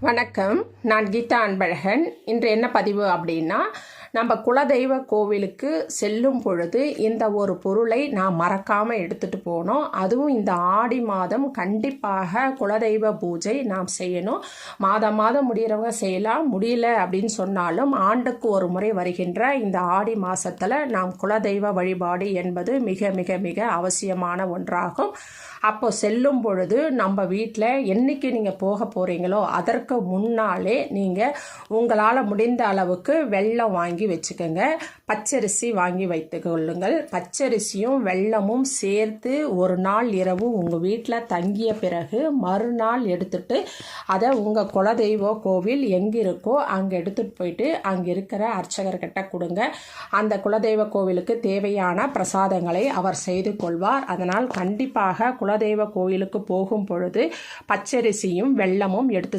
வணக்கம், நான் கீதா அன்பழகன். இன்று என்ன பதிவு அப்படின்னா, நம்ம குலதெய்வ கோவிலுக்கு செல்லும் பொழுது இந்த ஒரு பொருளை நான் மறக்காமல் எடுத்துகிட்டு போனோம். அதுவும் இந்த ஆடி மாதம் கண்டிப்பாக குலதெய்வ பூஜை நாம் செய்யணும். மாதம் முடிகிறவங்க செய்யலாம், முடியல அப்படின்னு சொன்னாலும் ஆண்டுக்கு ஒரு முறை வருகின்ற இந்த ஆடி மாதத்தில் நாம் குலதெய்வ வழிபாடு என்பது மிக மிக மிக அவசியமான ஒன்றாகும். அப்போ செல்லும் பொழுது நம்ம வீட்டில் என்றைக்கு நீங்கள் போக போகிறீங்களோ அதற்கு முன்னாலே நீங்கள் உங்களால் முடிந்த அளவுக்கு வெல்லம் வாங்கி வச்சுக்கோங்க. பச்சரிசி வாங்கி வைத்து கொள்ளுங்கள். பச்சரிசியும் வெல்லமும் சேர்த்து ஒரு நாள் இரவு உங்கள் வீட்டில் தங்கிய பிறகு மறுநாள் எடுத்துட்டு அதை உங்கள் குலதெய்வ கோவில் எங்கே இருக்கோ அங்கே எடுத்துகிட்டு போயிட்டு அங்கே இருக்கிற அர்ச்சகர்கிட்ட கொடுங்க. அந்த குலதெய்வ கோவிலுக்கு தேவையான பிரசாதங்களை அவர் செய்து கொள்வார். அதனால் கண்டிப்பாக குலதெய்வ கோவிலுக்கு போகும் பொழுது பச்சரிசியும் வெல்லமும் எடுத்து